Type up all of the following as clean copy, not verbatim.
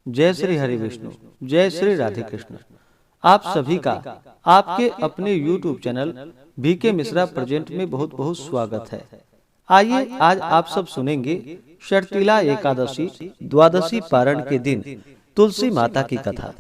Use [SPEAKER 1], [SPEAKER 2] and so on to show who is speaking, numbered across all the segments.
[SPEAKER 1] जय श्री हरि विष्णु, जय श्री राधे कृष्ण। आप सभी का आपके अपने YouTube channel BK Mishra present में बहुत बहुत स्वागत है। आइए आज आप सब सुनेंगे शर्तिला एकादशी द्वादशी पारण के दिन तुलसी माता की कथा।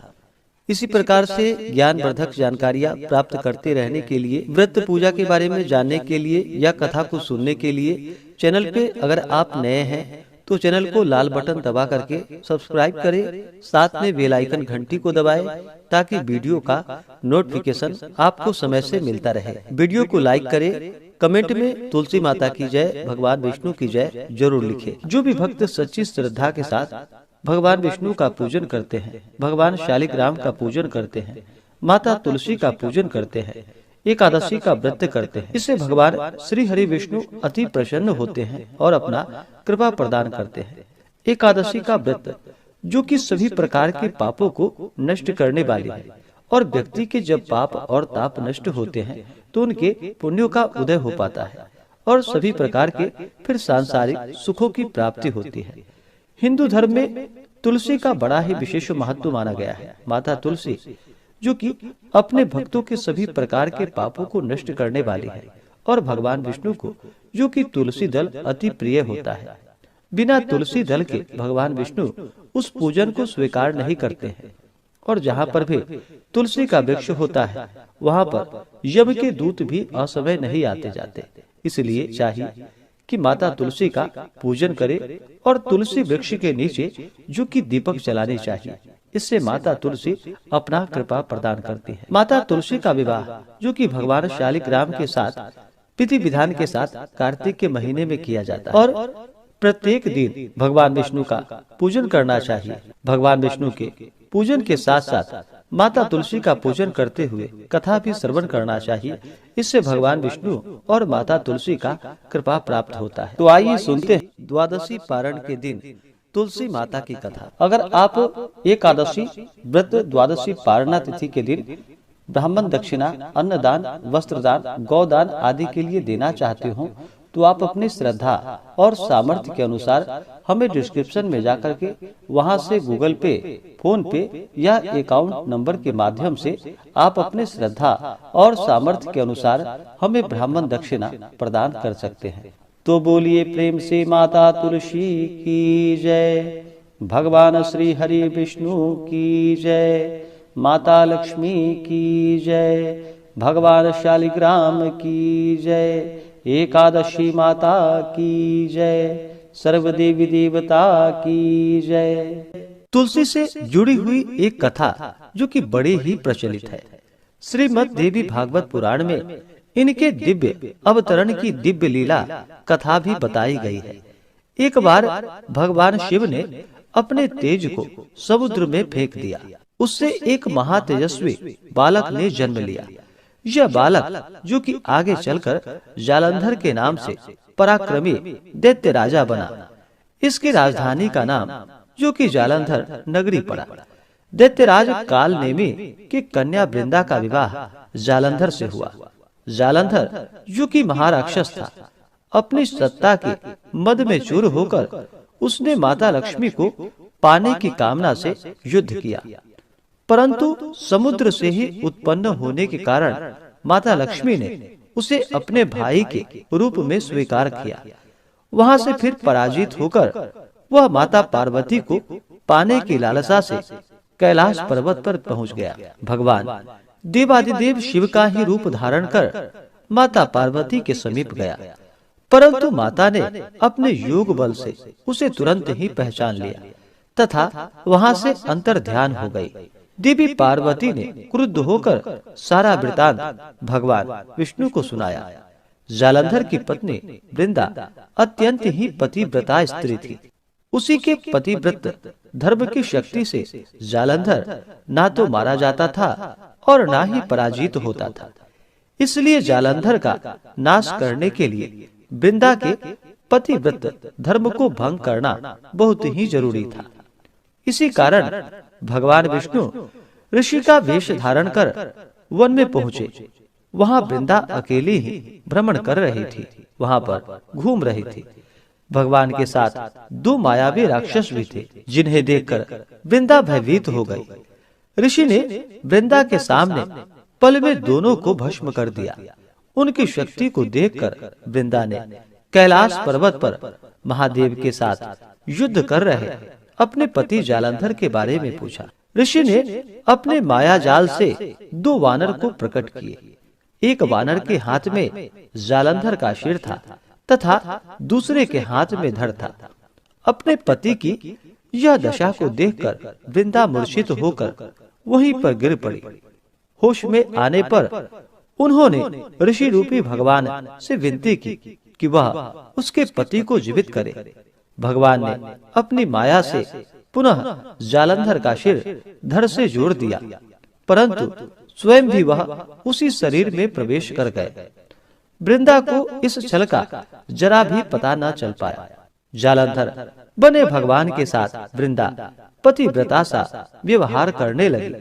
[SPEAKER 1] इसी प्रकार से ज्ञानवर्धक जानकारियाँ प्राप्त करते रहने के लिए, व्रत पूजा के बारे में जानने के लिए या कथा को सुनने के लिए चैनल पे अगर आप नए हैं तो चैनल को लाल बटन दबा करके सब्सक्राइब करें, साथ में बेल आइकन घंटी को दबाएं ताकि वीडियो का नोटिफिकेशन आपको समय से मिलता रहे। वीडियो को लाइक करें, कमेंट में तुलसी माता की जय, भगवान विष्णु की जय जरूर लिखें। जो भी भक्त सच्ची श्रद्धा के साथ भगवान विष्णु का पूजन करते हैं, भगवान शालिग्राम का पूजन करते हैं, माता तुलसी का पूजन करते हैं, एकादशी का व्रत करते हैं, इससे भगवान श्री हरि विष्णु अति प्रसन्न होते हैं और अपना कृपा प्रदान करते हैं। एकादशी का व्रत जो कि सभी प्रकार के पापों को नष्ट करने वाली है और व्यक्ति के जब पाप और ताप नष्ट होते हैं तो उनके पुण्यों का उदय हो पाता है और सभी प्रकार के फिर सांसारिक सुखों की प्राप्ति होती है। हिंदू धर्म में तुलसी का बड़ा ही विशेष महत्व माना गया है। माता तुलसी जो कि अपने भक्तों के सभी प्रकार के पापों को नष्ट करने वाली है और भगवान विष्णु को जो कि तुलसी दल अति प्रिय होता है। बिना तुलसी दल के भगवान विष्णु उस पूजन को स्वीकार नहीं करते हैं और जहाँ पर भी तुलसी का वृक्ष होता है वहाँ पर यम के दूत भी असमय नहीं आते जाते। इसलिए चाहिए कि माता तुलसी का पूजन करे और तुलसी वृक्ष के नीचे जो कि दीपक जलाने चाहिए। इससे माता तुलसी अपना कृपा प्रदान करती है। माता तुलसी का विवाह जो कि भगवान शालिग्राम के साथ विधि विधान के साथ कार्तिक के महीने में किया जाता है और प्रत्येक दिन भगवान विष्णु का पूजन करना चाहिए। भगवान विष्णु के पूजन के साथ साथ माता तुलसी का पूजन करते हुए कथा भी श्रवण करना चाहिए। इससे भगवान विष्णु और माता तुलसी का कृपा प्राप्त होता है। तो आइए सुनते हैं द्वादशी पारण के दिन तुलसी माता की कथा। अगर आप एकादशी व्रत द्वादशी पारणा तिथि के दिन ब्राह्मण दक्षिणा, अन्नदान, वस्त्रदान, गौदान आदि के लिए देना चाहते हो तो आप अपनी श्रद्धा और सामर्थ्य के अनुसार हमें डिस्क्रिप्शन में जाकर के वहां से गूगल पे, फोन पे या अकाउंट नंबर के माध्यम से आप अपने श्रद्धा और सामर्थ्य के अनुसार हमें ब्राह्मण दक्षिणा प्रदान कर सकते हैं। तो बोलिए प्रेम से माता तुलसी की जय, भगवान श्री हरि विष्णु की जय, माता लक्ष्मी की जय, भगवान शालिग्राम की जय, एकादशी माता की जय, सर्वदेवी देवता की जय। तुलसी से जुड़ी हुई एक कथा जो कि बड़ी ही प्रचलित है। श्रीमद् देवी भागवत पुराण में इनके दिव्य अवतरण की दिव्य लीला कथा भी बताई गई है। एक बार भगवान शिव ने अपने तेज को समुद्र में फेंक दिया। उससे एक महातेजस्वी बालक ने जन्म लिया। यह बालक जो कि आगे चलकर जालंधर के नाम से पराक्रमी दैत्य राजा बना। इसकी राजधानी का नाम जो कि जालंधर नगरी पड़ा। दैत्यराज काल नेमी की कन्या वृंदा का विवाह जालंधर से हुआ। जालंधर जो कि महाराक्षस था, अपनी सत्ता के मद में चूर होकर उसने माता लक्ष्मी को पाने की कामना से युद्ध किया, परंतु समुद्र से ही उत्पन्न होने के कारण माता लक्ष्मी ने उसे अपने भाई के रूप में स्वीकार किया। वहां से फिर पराजित होकर वह माता पार्वती को पाने की लालसा से कैलाश पर्वत पर पहुंच गया। भगवान देवादिदेव शिव का ही रूप धारण कर माता पार्वती के समीप गया, परंतु माता ने अपने योग बल से उसे तुरंत ही पहचान लिया तथा वहां से अंतर ध्यान हो गई। देवी पार्वती ने क्रुद्ध होकर सारा वृतांत भगवान विष्णु को सुनाया। जालंधर की पत्नी वृंदा अत्यंत ही पतिव्रता स्त्री थी। उसी के पतिव्रत धर्म की शक्ति से जालंधर ना तो मारा जाता था और ना ही पराजित होता था। इसलिए जालंधर का नाश करने के लिए वृंदा के पतिव्रत धर्म को भंग करना बहुत ही जरूरी था। इसी कारण भगवान विष्णु ऋषि का वेश धारण कर वन में पहुँचे। वहाँ वृंदा अकेली ही भ्रमण कर रही थी, वहाँ पर घूम रही थी। भगवान के साथ दो मायावी राक्षस भी थे, जिन्हें देखकर वृंदा भयभीत हो गई। ऋषि ने वृंदा के सामने पल में दोनों को भस्म कर दिया। उनकी शक्ति को देखकर वृंदा ने कैलाश पर्वत पर महादेव के साथ युद्ध कर रहे अपने पति जालंधर के बारे में पूछा। ऋषि ने अपने माया जाल से दो वानर को प्रकट किए। एक वानर के हाथ में जालंधर का सिर था तथा दूसरे के हाथ में धड़ था। अपने पति की यह दशा को देखकर वृंदा मूर्छित होकर वहीं पर गिर पड़ी। होश में आने पर उन्होंने ऋषि रूपी भगवान से विनती की कि वह उसके पति को जीवित करे। भगवान ने अपनी माया से पुनः जालंधर का सिर धड़ से जोड़ दिया, परंतु स्वयं भी वह उसी शरीर में प्रवेश कर गए। वृंदा को इस छल का जरा भी पता न चल पाया। जालंधर बने भगवान के साथ वृंदा पतिव्रता सा व्यवहार करने लगी,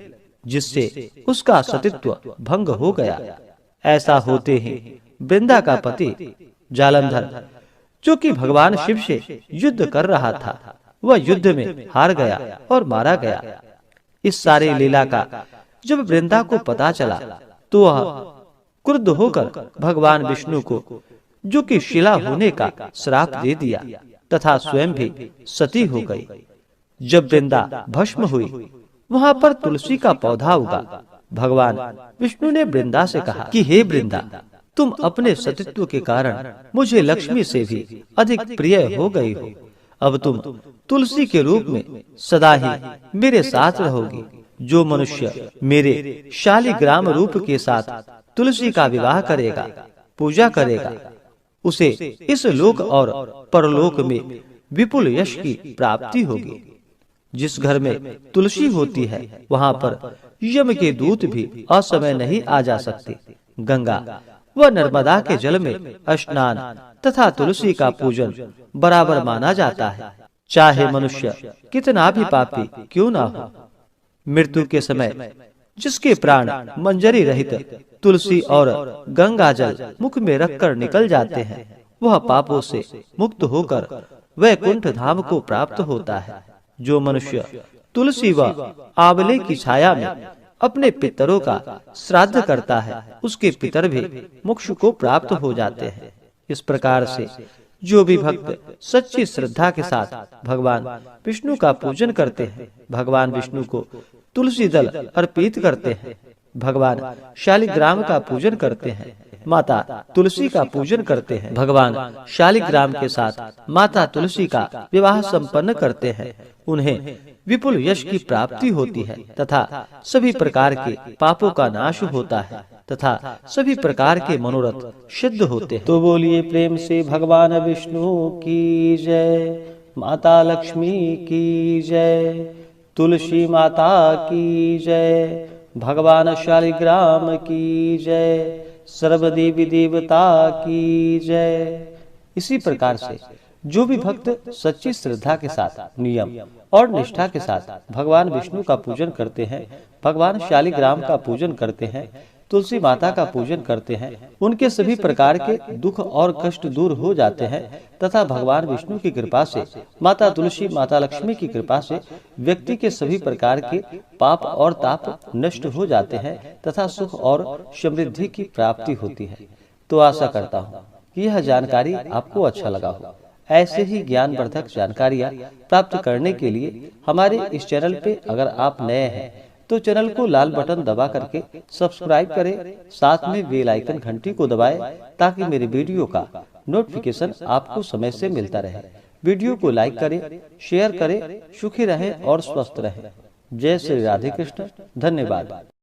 [SPEAKER 1] जिससे उसका सतीत्व भंग हो गया। ऐसा होते ही वृंदा का पति जालंधर, जो कि भगवान शिव से युद्ध कर रहा था, वह युद्ध में हार गया और मारा गया। इस सारी लीला का जब वृंदा को पता चला तो वह क्रुद्ध होकर भगवान विष्णु को, जो कि शिला होने का श्राप दे दिया तथा स्वयं भी सती हो गई। जब वृंदा भस्म हुई, वहां पर तुलसी का पौधा उगा। भगवान विष्णु ने वृंदा से कहा कि हे वृंदा, तुम अपने सतीत्व के कारण मुझे लक्ष्मी से भी अधिक प्रिय हो गई हो। अब तुम तुलसी के रूप में सदा ही मेरे साथ रहोगी। जो मनुष्य मेरे शालिग्राम रूप के साथ तुलसी का विवाह करेगा, पूजा करेगा, उसे इस लोक और परलोक में विपुल यश की प्राप्ति होगी। जिस घर में तुलसी होती है, वहां पर यम के दूत भी असमय नहीं आ जा सकते। गंगा व नर्मदा के जल में स्नान तथा तुलसी का पूजन बराबर माना जाता है, चाहे मनुष्य कितना भी पापी क्यों ना हो। मृत्यु के समय जिसके प्राण मंजरी रहित तुलसी और गंगा जल मुख में रखकर निकल जाते हैं, वह पापों से मुक्त होकर वैकुंठ धाम को प्राप्त होता है। जो मनुष्य तुलसी व आंवले की छाया में अपने पितरों का श्राद्ध करता है, उसके पितर भी मोक्ष को प्राप्त हो जाते हैं। इस प्रकार से जो भी भक्त सच्ची श्रद्धा के साथ भगवान विष्णु का पूजन करते हैं, भगवान विष्णु को तुलसी दल अर्पित करते हैं, भगवान शालिग्राम का पूजन करते हैं, माता तुलसी का पूजन करते हैं, भगवान शालिग्राम के साथ माता तुलसी का विवाह संपन्न करते हैं, उन्हें विपुल यश की प्राप्ति होती है तथा सभी प्रकार के पापों का नाश होता है तथा सभी प्रकार के मनोरथ सिद्ध होते हैं। तो बोलिए प्रेम से भगवान विष्णु की जय, माता लक्ष्मी की जय, तुलसी माता की जय, भगवान शालिग्राम की जय, सर्वदेवी देवता की जय। इसी प्रकार से जो भी भक्त सच्ची श्रद्धा के साथ, नियम और निष्ठा के साथ भगवान विष्णु का पूजन करते हैं, भगवान शालिग्राम का पूजन करते हैं, तुलसी माता का पूजन करते हैं, उनके सभी प्रकार के दुख और कष्ट दूर हो जाते हैं तथा भगवान विष्णु की कृपा से, माता तुलसी, माता लक्ष्मी की कृपा से व्यक्ति के सभी प्रकार के पाप और ताप नष्ट हो जाते हैं तथा सुख और समृद्धि की प्राप्ति होती है। तो आशा करता हूँ कि यह जानकारी आपको अच्छा लगा हो। ऐसे ही ज्ञानवर्धक जानकारियाँ प्राप्त करने के लिए हमारे इस चैनल पे अगर आप नए हैं तो चैनल को लाल बटन दबा करके सब्सक्राइब करें, साथ में बेल आइकन घंटी को दबाएं ताकि मेरे वीडियो का नोटिफिकेशन आपको समय से मिलता रहे। वीडियो को लाइक करें, शेयर करें, सुखी रहें और स्वस्थ रहें। जय श्री राधे कृष्ण। धन्यवाद।